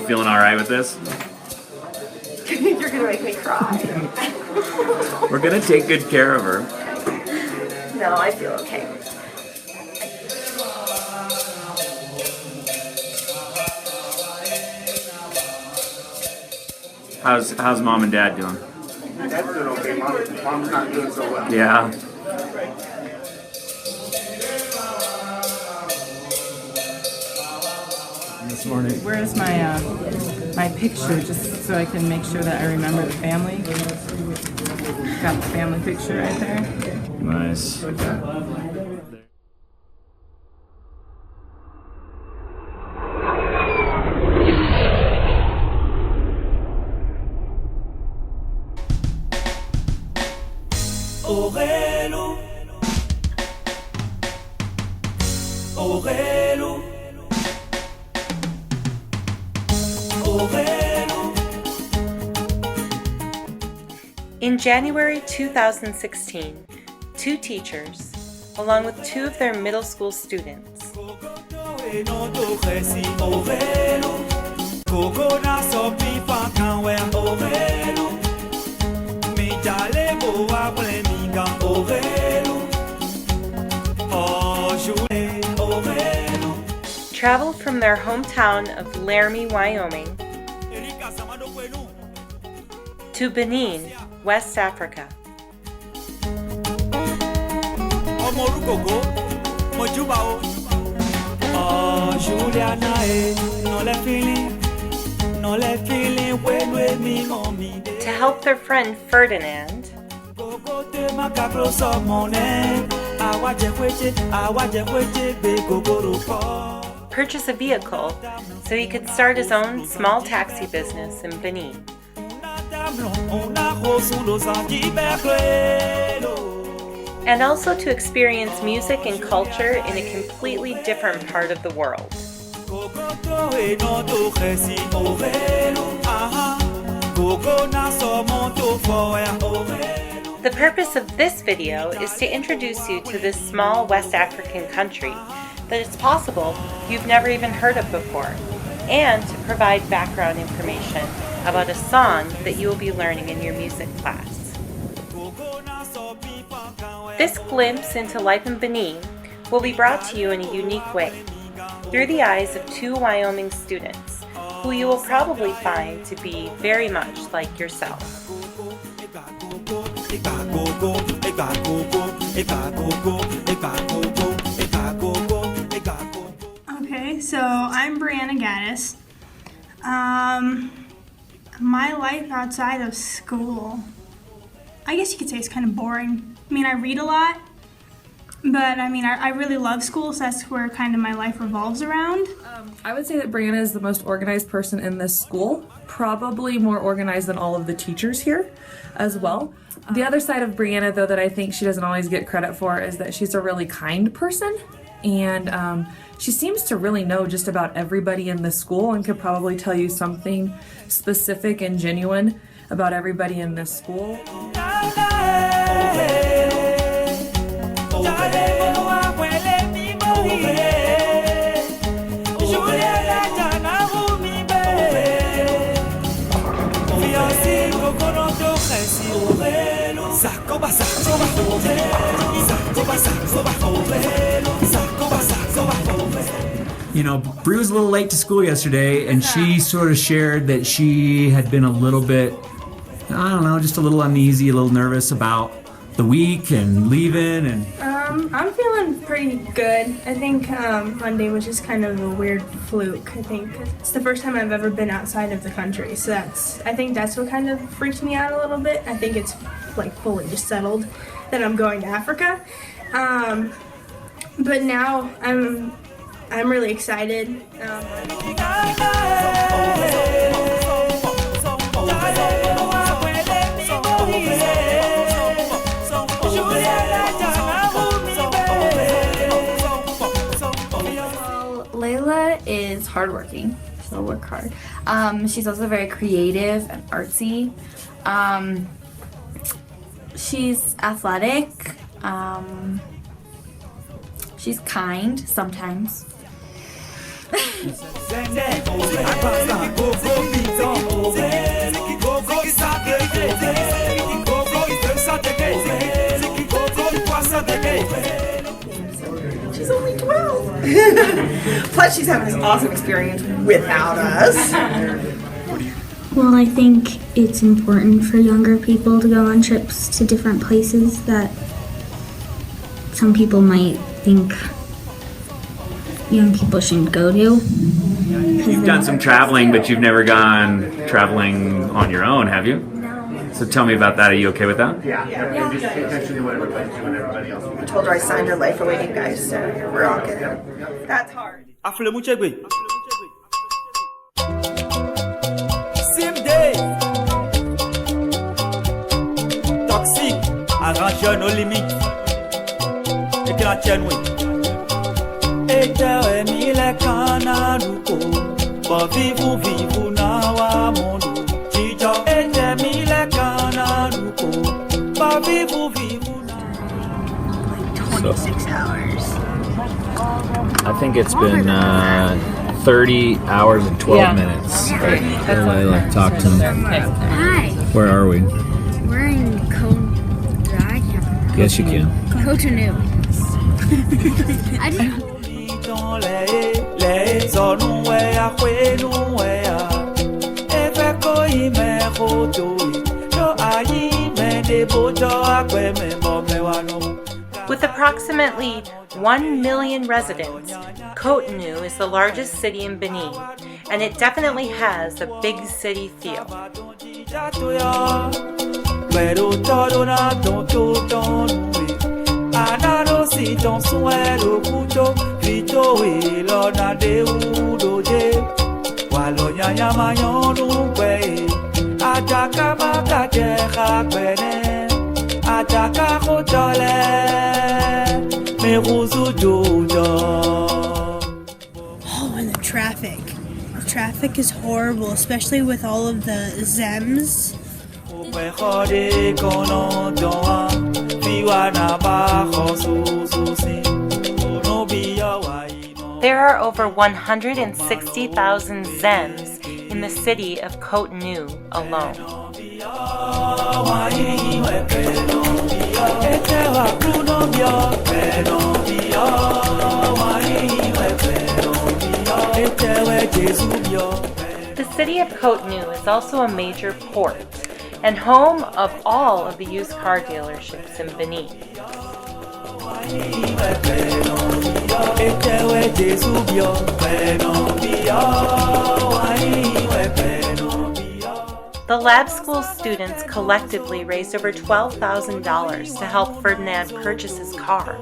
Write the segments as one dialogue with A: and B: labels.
A: feeling all right with this?
B: You're gonna make me cry.
A: We're gonna take good care of her.
B: No, I feel okay.
A: How's mom and dad doing?
C: Dad's doing okay. Mom's not doing so well.
A: Yeah. This morning.
D: Where's my my picture, just so I can make sure that I remember the family? Got the family picture right there.
A: Nice.
E: Orelo, Orelo, Orelo.
F: In January 2016, two teachers, along with two of their middle school students, traveled from their hometown of Laramie, Wyoming, to Benin, West Africa. To help their friend Ferdinand purchase a vehicle so he could start his own small taxi business in Benin. And also to experience music and culture in a completely different part of the world. The purpose of this video is to introduce you to this small West African country that it's possible you've never even heard of before, and to provide background information about a song that you will be learning in your music class. This glimpse into life in Benin will be brought to you in a unique way, through the eyes of two Wyoming students, who you will probably find to be very much like yourself.
G: Okay, so I'm Brianna Gaddis. My life outside of school, I guess you could say it's kind of boring. I mean, I read a lot, but I really love school, so that's where kind of my life revolves around.
H: I would say that Brianna is the most organized person in this school, probably more organized than all of the teachers here as well. The other side of Brianna, though, that I think she doesn't always get credit for is that she's a really kind person, and she seems to really know just about everybody in the school and could probably tell you something specific and genuine about everybody in this school.
A: You know, Bree was a little late to school yesterday, and she sort of shared that she had been a little bit, I don't know, just a little uneasy, a little nervous about the week and leaving. And
G: I'm feeling pretty good. I think Monday was just kind of a weird fluke. I think it's the first time I've ever been outside of the country, so I think that's what kind of freaked me out a little bit. I think it's like fully just settled that I'm going to Africa, but now I'm really excited.
I: Layla is hardworking. She'll work hard. She's also very creative and artsy. She's athletic. She's kind sometimes.
B: She's only 12. Plus, she's having this awesome experience without us.
E: Well, I think it's important for younger people to go on trips to different places that some people might think young people shouldn't go to.
A: You've done some traveling, but you've never gone traveling on your own, have you?
E: No.
A: So tell me about that. Are you okay with that?
C: Yeah. Just pay attention to what everybody's doing, everybody else.
B: I told her I signed her life away, you guys, so we're all good. That's hard.
J: Same day. Toxic, arrangeur no limite. Et que la tienne, oui. Et t'es mille canaluco. Bon, vivu, na wa mondo. Chicho, et t'es mille canaluco. Bon, vivu,
E: Like 26 hours.
A: I think it's been 30 hours and 12 minutes. I talked to him.
E: Hi,
A: Where are we?
E: we're in I can't remember.
A: Yes, you can.
E: Cotonou. I just
J: dans les zones où ya kwenu ya efeko ime hotoi no ayi me de bojo akwe me bo me wano.
F: With approximately 1 million residents, Cotonou is the largest city in Benin, and it definitely has a big city feel.
J: Pero todo na don anano si ton suero kucho vito we lo na de udoje walo nyanya mayonu pe ataka makaje khapene ataka khotole me ruzu jojo.
K: Oh, and the traffic. The traffic is horrible, especially with all of the ZEMs.
F: There are over 160,000 Zems in the city of Cotonou alone. The city of Cotonou is also a major port and home of all of the used car dealerships in Benin. The lab school students collectively raised over $12,000 to help Ferdinand purchase his car.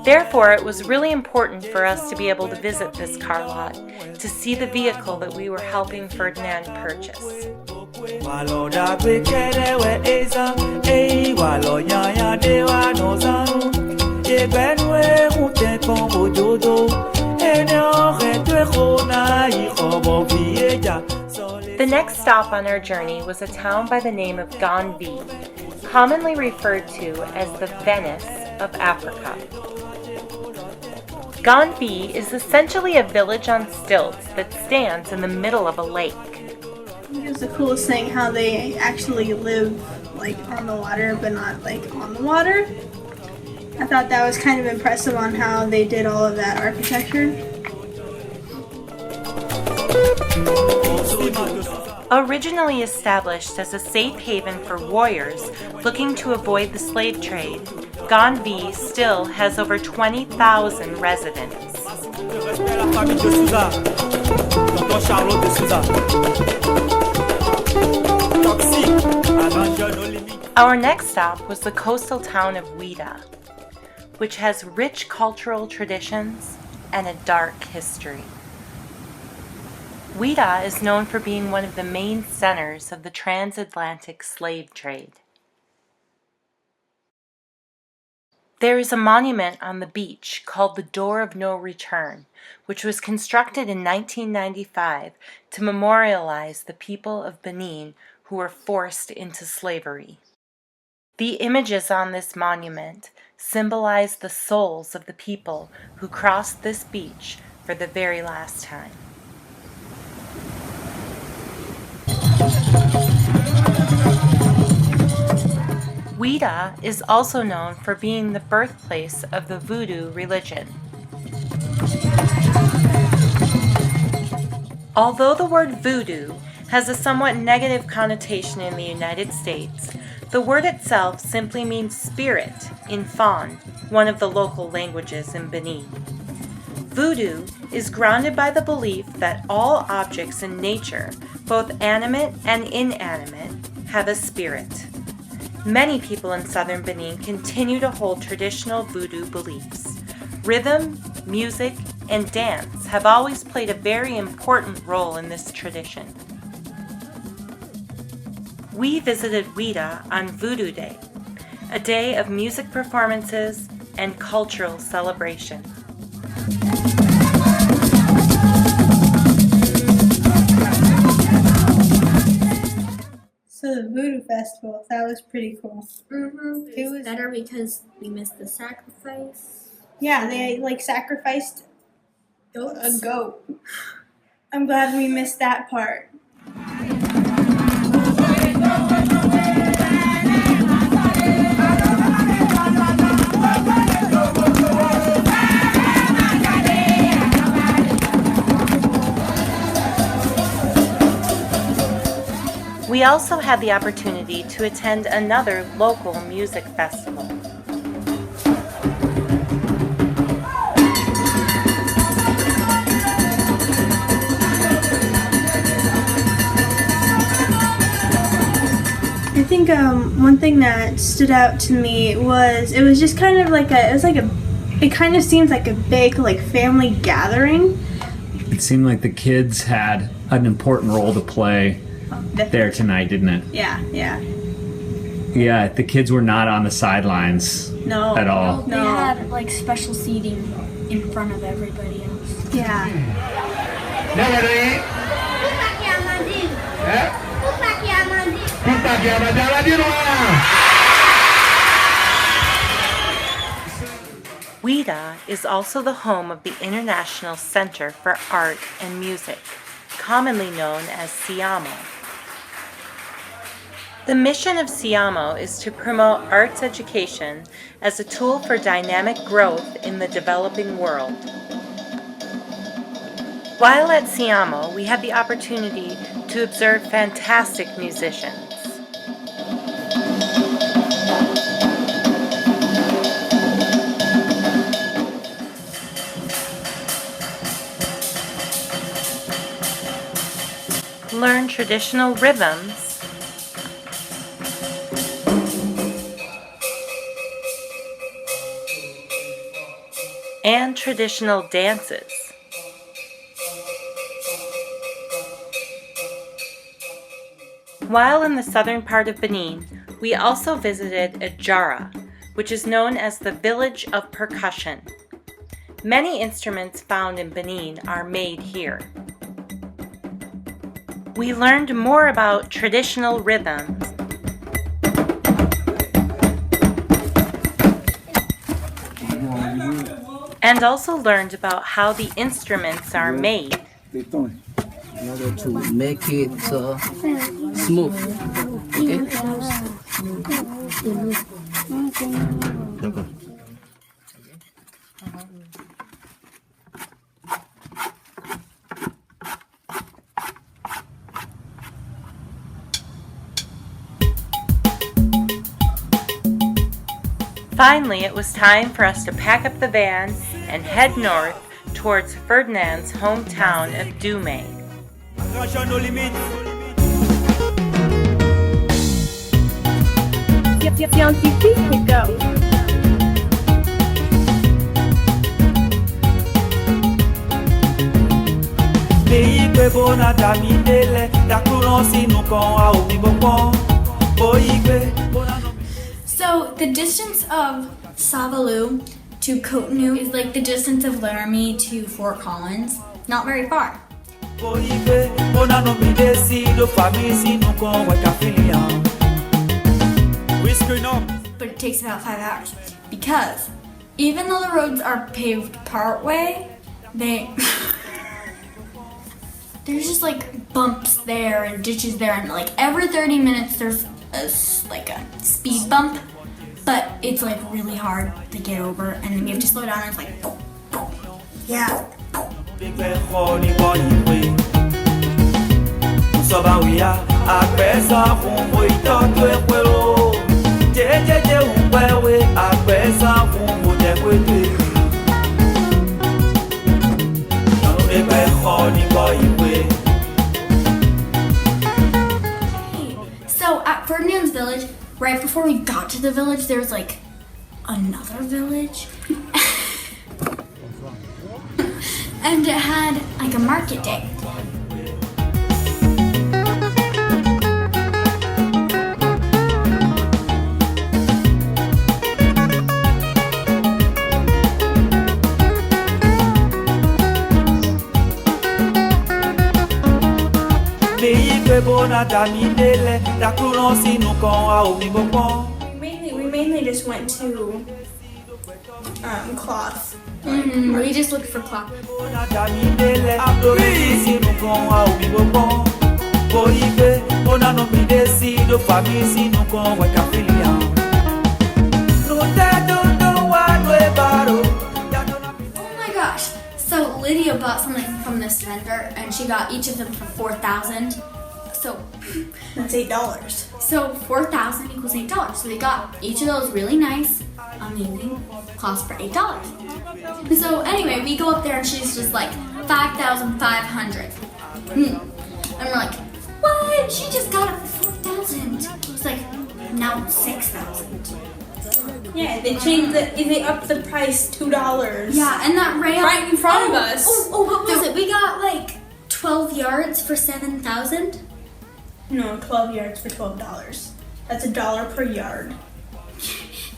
F: Therefore, it was really important for us to be able to visit this car lot to see the vehicle that we were helping Ferdinand purchase. The next stop on our journey was a town by the name of Doume, commonly referred to as the Venice of Africa. Doume is essentially a village on stilts that stands in the middle of a lake.
G: It was the coolest thing how they actually live like on the water but not like on the water. I thought that was kind of impressive on how they did all of that architecture.
F: Originally established as a safe haven for warriors looking to avoid the slave trade, Doume still has over 20,000 residents. Our next stop was the coastal town of Ouida, which has rich cultural traditions and a dark history. Ouida is known for being one of the main centers of the transatlantic slave trade. There is a monument on the beach called the Door of No Return, which was constructed in 1995 to memorialize the people of Benin who were forced into slavery. The images on this monument symbolize the souls of the people who crossed this beach for the very last time. Ouida is also known for being the birthplace of the Voodoo religion. Although the word voodoo has a somewhat negative connotation in the United States, the word itself simply means spirit in Fon, one of the local languages in Benin. Voodoo is grounded by the belief that all objects in nature, both animate and inanimate, have a spirit. Many people in southern Benin continue to hold traditional voodoo beliefs. Rhythm, music, and dance have always played a very important role in this tradition. We visited Ouida on Voodoo Day, a day of music performances and cultural celebration.
K: So the Voodoo Festival, that was pretty cool.
E: Mm-hmm. It was better because we missed the sacrifice.
K: Yeah, they like sacrificed
E: Goats.
K: a goat. I'm glad we missed that part.
F: We also had the opportunity to attend another local music festival.
K: I think one thing that stood out to me was it was just kind of like it kind of seems like a big like family gathering.
A: It seemed like the kids had an important role to play there tonight, didn't it?
K: Yeah.
A: Yeah, the kids were not on the sidelines at all.
E: They had like special seating in front of everybody else.
K: Yeah.
F: Ouida is also the home of the International Center for Art and Music, commonly known as SIAMO. The mission of SIAMO is to promote arts education as a tool for dynamic growth in the developing world. While at SIAMO, we had the opportunity to observe fantastic musicians. Learn traditional rhythms, and traditional dances. While in the southern part of Benin, we also visited Ajara, which is known as the Village of Percussion. Many instruments found in Benin are made here. We learned more about traditional rhythms and also learned about how the instruments are made.
L: In order to make it smooth. Okay?
F: Finally, it was time for us to pack up the van and head north towards Ferdinand's hometown of Doume.
G: Scientifique, go.
E: So the distance of Savalou to Cotonou is like the distance of Laramie to Fort Collins. Not very far.
J: Whisky no.
I: it takes about 5 hours. Because even though the roads are paved part way, there's just like bumps there and ditches there, and like every 30 minutes there's a speed bump, but it's like really hard to get over, and then you have to slow down and it's like boom, boom. Yeah. So at Ferdinand's Village, right before we got to the village, there was like another village. And it had like a market day.
K: We mainly just went to cloth.
I: We just looked for cloth. Oh my gosh! So Lydia bought something from this vendor, and she got each of them for 4,000. So
K: that's $8.
I: So 4,000 equals $8. So we got each of those really nice, amazing cloths for $8. So anyway, we go up there and she's just like 5,500. And we're like, what? She just got it for 4,000. It's like, now it's 6,000.
K: Yeah, they upped the price $2.
I: Yeah, and that rail
K: right in front of us.
I: Oh, what was it? We got like 12 yards for 7,000.
K: No, 12 yards for $12. That's $1 per yard.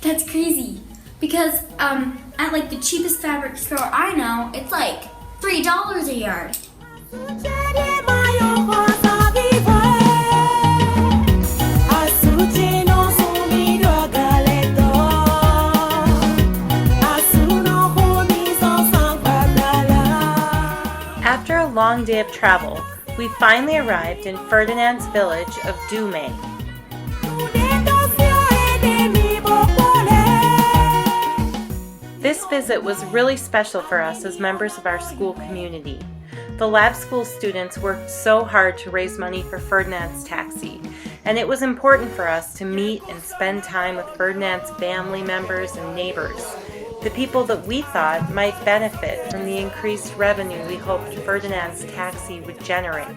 I: That's crazy. Because at like the cheapest fabric store I know, it's like $3 a yard.
F: After a long day of travel, we finally arrived in Ferdinand's village of Doume. This visit was really special for us as members of our school community. The lab school students worked so hard to raise money for Ferdinand's taxi, and it was important for us to meet and spend time with Ferdinand's family members and neighbors, the people that we thought might benefit from the increased revenue we hoped Ferdinand's taxi would generate.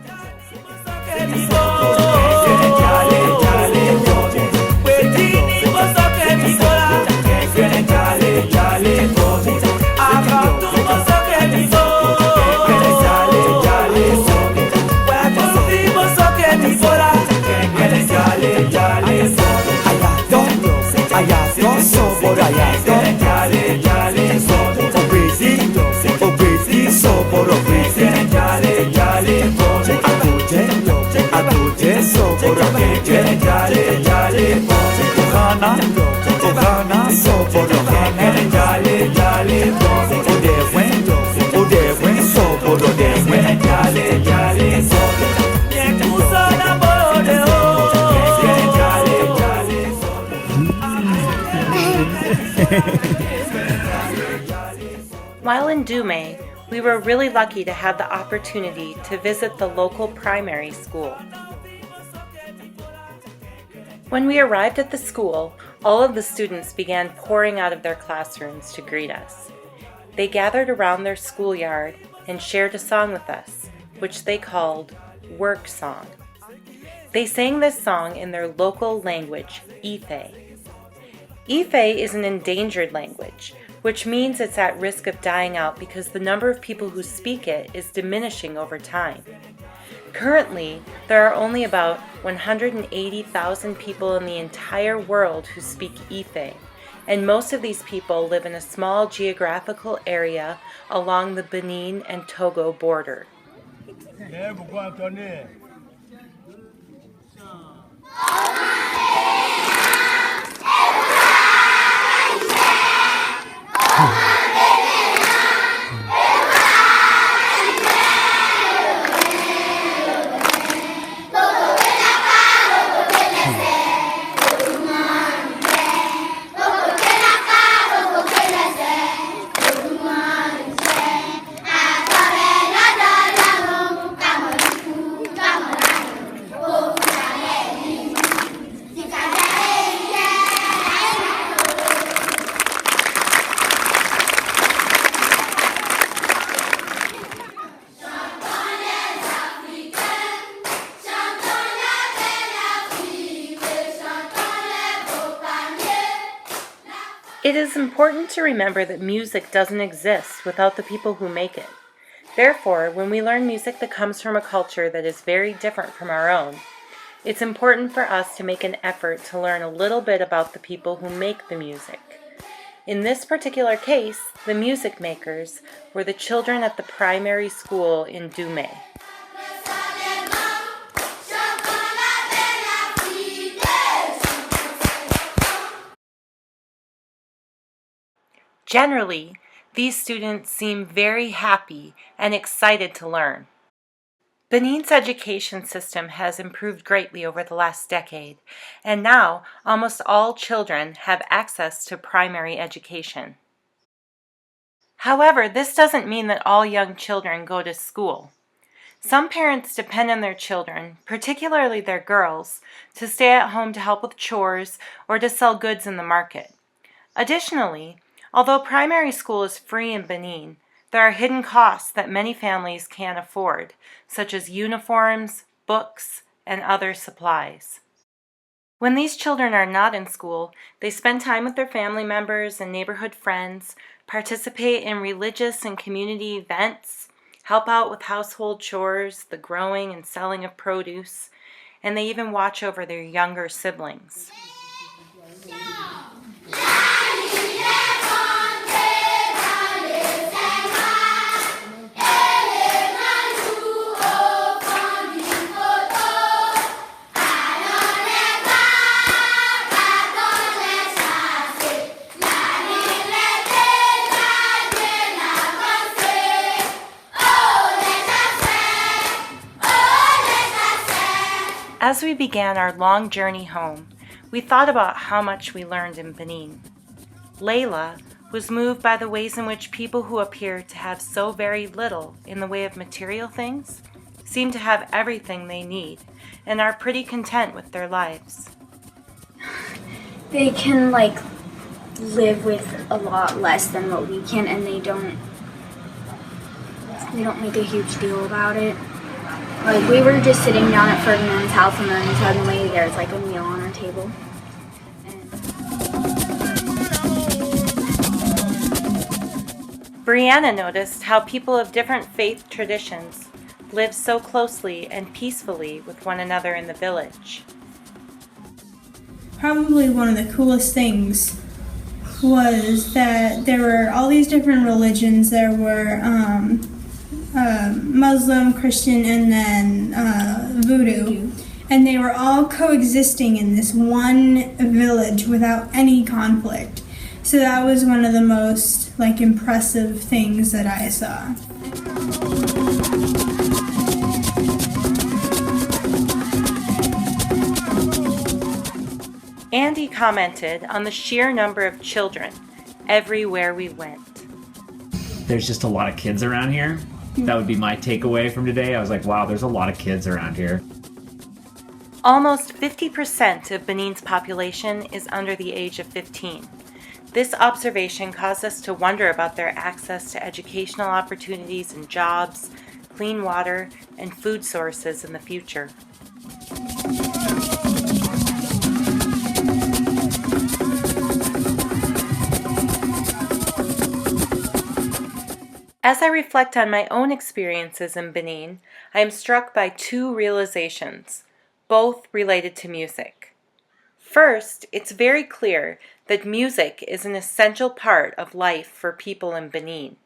F: While in Doume, we were really lucky to have the opportunity to visit the local primary school. When we arrived at the school, all of the students began pouring out of their classrooms to greet us. They gathered around their schoolyard and shared a song with us, which they called Work Song. They sang this song in their local language, Ife. Ife is an endangered language, which means it's at risk of dying out because the number of people who speak it is diminishing over time. Currently, there are only about 180,000 people in the entire world who speak Ife, and most of these people live in a small geographical area along the Benin and Togo border. It is important to remember that music doesn't exist without the people who make it. Therefore, when we learn music that comes from a culture that is very different from our own, it's important for us to make an effort to learn a little bit about the people who make the music. In this particular case, the music makers were the children at the primary school in Doume. Generally, these students seem very happy and excited to learn. Benin's education system has improved greatly over the last decade, and now almost all children have access to primary education. However, this doesn't mean that all young children go to school. Some parents depend on their children, particularly their girls, to stay at home to help with chores or to sell goods in the market. Additionally, although primary school is free in Benin, there are hidden costs that many families can't afford, such as uniforms, books, and other supplies. When these children are not in school, they spend time with their family members and neighborhood friends, participate in religious and community events, help out with household chores, the growing and selling of produce, and they even watch over their younger siblings. As we began our long journey home, we thought about how much we learned in Benin. Layla was moved by the ways in which people who appear to have so very little in the way of material things seem to have everything they need and are pretty content with their lives.
E: They can live with a lot less than what we can, and they don't make a huge deal about it. Like, we were just sitting down at Ferdinand's house, and then suddenly there's a meal on our table.
F: Brianna noticed how people of different faith traditions live so closely and peacefully with one another in the village.
K: Probably one of the coolest things was that there were all these different religions. There were Muslim, Christian, and then Voodoo. And they were all coexisting in this one village without any conflict. So that was one of the most impressive things that I saw.
F: Andy commented on the sheer number of children everywhere we went.
A: There's just a lot of kids around here. That would be my takeaway from today. I was like, wow, there's a lot of kids around here.
F: Almost 50% of Benin's population is under the age of 15. This observation caused us to wonder about their access to educational opportunities and jobs, clean water, and food sources in the future. As I reflect on my own experiences in Benin, I am struck by two realizations, both related to music. First, it's very clear that music is an essential part of life for people in Benin.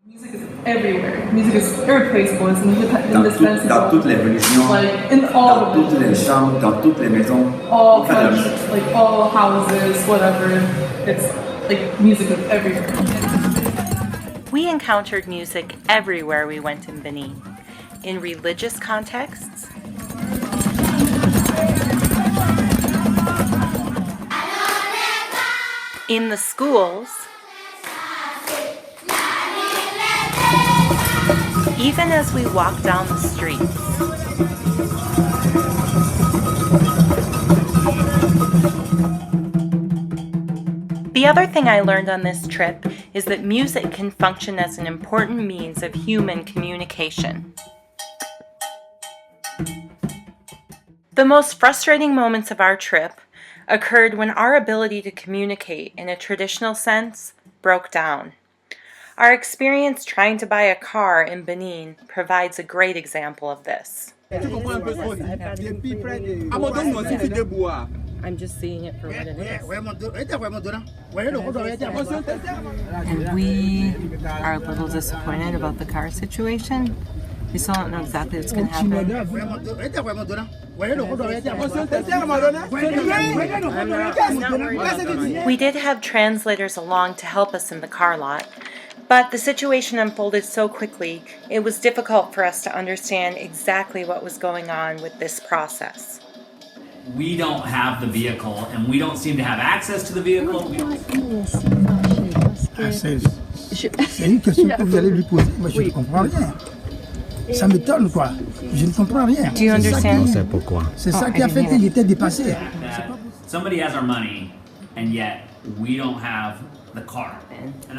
H: Music is everywhere. Music is irreplaceable. It's indispensable.
M: Dans toutes les religions,
H: In all
M: dans toutes les chambres, dans toutes les maisons.
H: all cultures, all houses, whatever. It's music is everywhere.
F: We encountered music everywhere we went in Benin, in religious contexts, in the schools, even as we walk down the streets. The other thing I learned on this trip is that music can function as an important means of human communication. The most frustrating moments of our trip occurred when our ability to communicate in a traditional sense broke down. Our experience trying to buy a car in Benin provides a great example of this.
D: I'm just seeing it for what it is. And we are a little disappointed about the car situation. We still don't know exactly what's going to happen. We did have translators along to help us in the car lot, but the situation unfolded so quickly, it was difficult for us to understand exactly what was going on with this process.
A: We don't have the vehicle, and we don't seem to have access to the vehicle.
N: C'est une question que vous allez lui poser. Moi, je ne comprends rien. Ça m'étonne, quoi. Je ne comprends rien.
F: Do you understand?
N: C'est ça qui a fait qu'il était dépassé.
A: Somebody has our money, and yet we don't have the car. And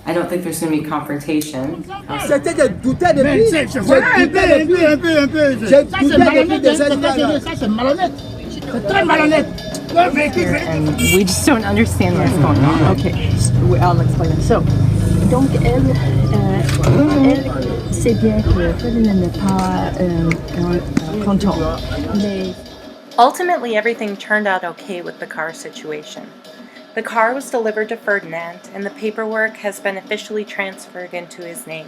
D: I don't think there's going to be confrontation.
N: C'était de douter de lui. Voilà, un peu. J'ai douté depuis des années. Ça, c'est malhonnête. C'est très malhonnête.
D: And we just don't understand what's going on.
O: Okay, I'll explain it. So, donc elle sait bien que Ferdinand n'est pas content. Mais
F: Ultimately, everything turned out okay with the car situation. The car was delivered to Ferdinand, and the paperwork has been officially transferred into his name.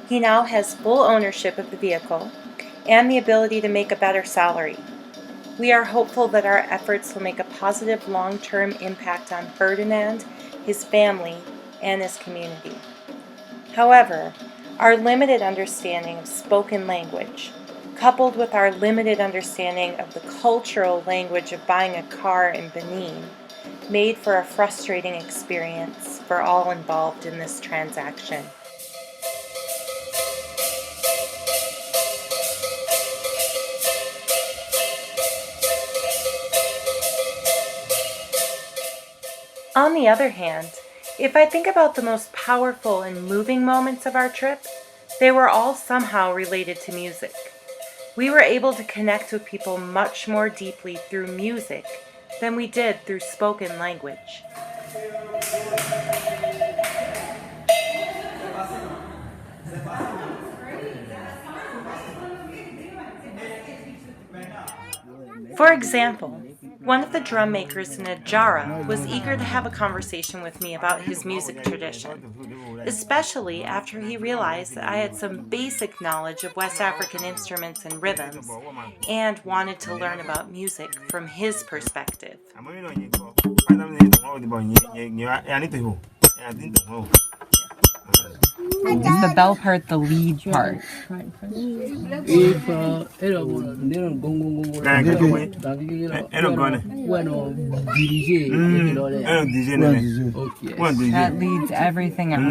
F: He now has full ownership of the vehicle and the ability to make a better salary. We are hopeful that our efforts will make a positive long-term impact on Ferdinand, his family, and his community. However, our limited understanding of spoken language, coupled with our limited understanding of the cultural language of buying a car in Benin, made for a frustrating experience for all involved in this transaction. On the other hand, if I think about the most powerful and moving moments of our trip, they were all somehow related to music. We were able to connect with people much more deeply through music than we did through spoken language. For example, one of the drum makers in Ajara was eager to have a conversation with me about his music tradition, especially after he realized that I had some basic knowledge of West African instruments and rhythms, and wanted to learn about music from his perspective.
D: Is the bell part the lead part? That leads everything else.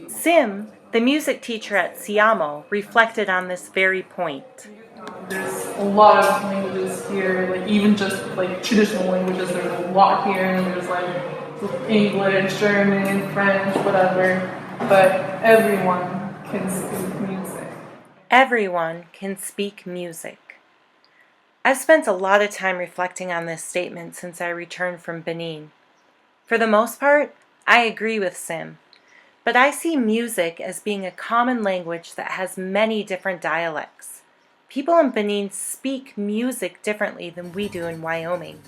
F: Sim, the music teacher at Siamo, reflected on this very point.
P: There's a lot of languages here, like even just like traditional languages, there's a lot here. There's like English, German, French, whatever, but everyone can speak music.
F: Everyone can speak music. I've spent a lot of time reflecting on this statement since I returned from Benin. For the most part, I agree with Sim. But I see music as being a common language that has many different dialects. People in Benin speak music differently than we do in Wyoming.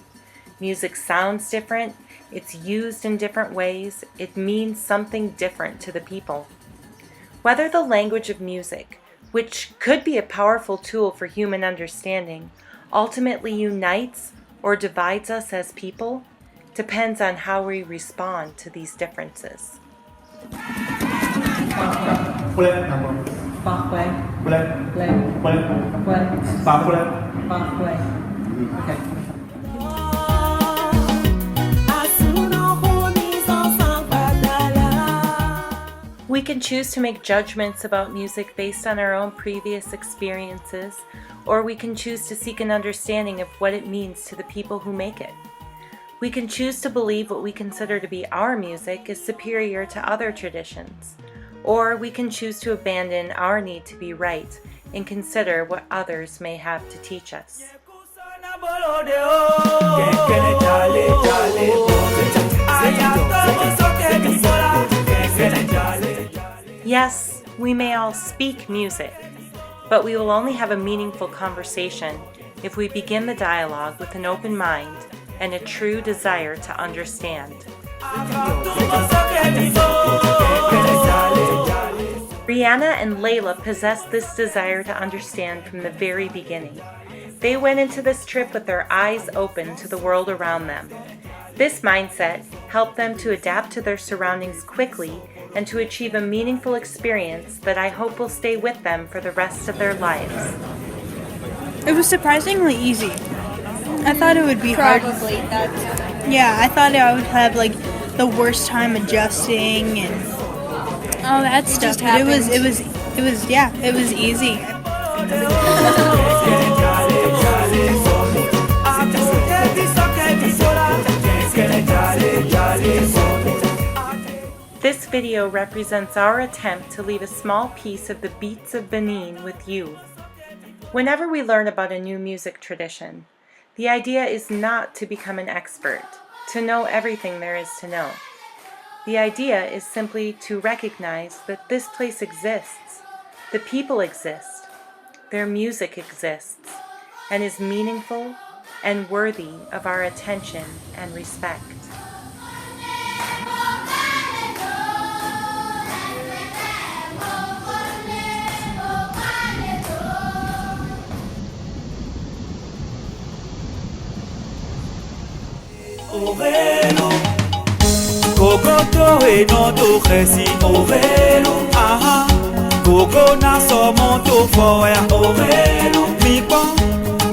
F: Music sounds different, it's used in different ways, it means something different to the people. Whether the language of music, which could be a powerful tool for human understanding, ultimately unites or divides us as people, depends on how we respond to these differences. We can choose to make judgments about music based on our own previous experiences, or we can choose to seek an understanding of what it means to the people who make it. We can choose to believe what we consider to be our music is superior to other traditions, or we can choose to abandon our need to be right and consider what others may have to teach us. Yes, we may all speak music, but we will only have a meaningful conversation if we begin the dialogue with an open mind and a true desire to understand. Brianna and Layla possessed this desire to understand from the very beginning. They went into this trip with their eyes open to the world around them. This mindset helped them to adapt to their surroundings quickly and to achieve a meaningful experience that I hope will stay with them for the rest of their lives.
K: It was surprisingly easy. I thought it would be hard. Yeah, I thought I would have like the worst time adjusting and all that stuff. But it was easy.
F: This video represents our attempt to leave a small piece of the beats of Benin with you. Whenever we learn about a new music tradition, the idea is not to become an expert, to know everything there is to know. The idea is simply to recognize that this place exists, the people exist, their music exists, and is meaningful and worthy of our attention and respect.
J: Kokoto e no to khesi ovelo aha koko na so monto fo ya ovelo mi pon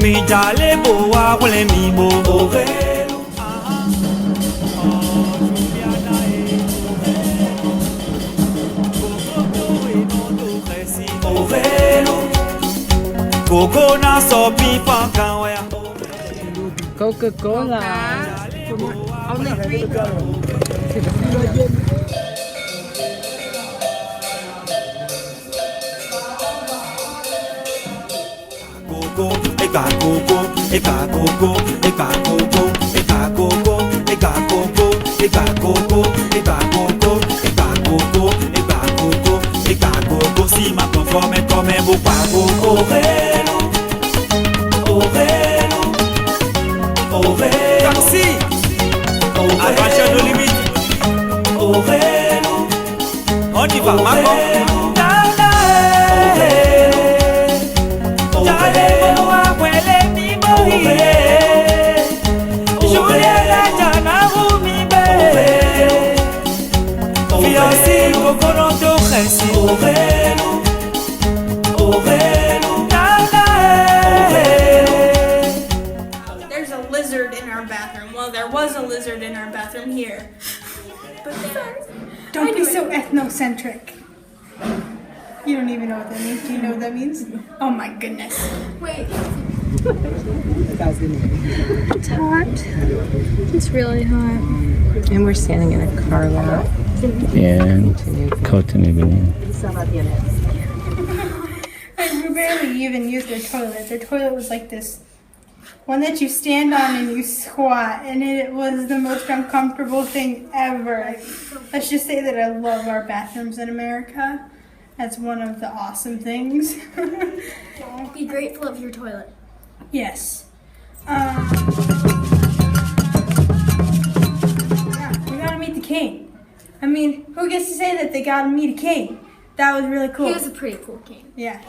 J: mi jale bo wa wole mi bo ovelo aha Juliana e kokoto e no to khesi ovelo koko na so pi pon kan wa
O: Coca-Cola.
B: Only 3.
J: Coco, eka coco, eka coco, eka coco, eka coco, eka coco, eka coco, eka coco, eka coco, eka coco, eka coco, si ma conforme comme un beau pago. Ovelo, ovelo, ovelo. Taxi, attention nos limites. Ovelo, on y va, maman.
K: There's a lizard in our bathroom. Well, there was a lizard in our bathroom here. But don't be so ethnocentric. You don't even know what that means. Do you know what that means? Oh my goodness.
I: Wait.
E: It's hot. It's really hot.
O: And we're standing in a car lot.
L: And Cotonou Benin.
K: And we barely even used their toilet. Their toilet was like this one that you stand on and you squat, and it was the most uncomfortable thing ever. Let's just say that I love our bathrooms in America. That's one of the awesome things.
I: Be grateful of your toilet.
K: Yes. Yeah, we gotta meet the king. I mean, who gets to say that they gotta meet a king? That was really cool.
I: He was a pretty cool king.
K: Yeah.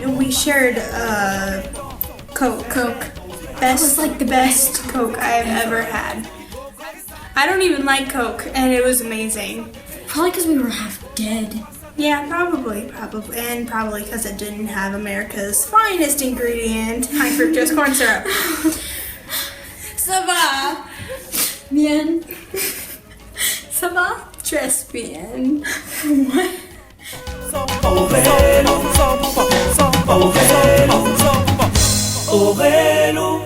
K: And we shared Coke. Best, was like the best Coke I've ever had. I don't even like Coke, and it was amazing.
I: Probably because we were half dead.
K: Yeah, probably, and probably because it didn't have America's finest ingredient, high fructose corn syrup.
I: Ça va? Bien. Ça va?
K: Très bien.
J: Orelo,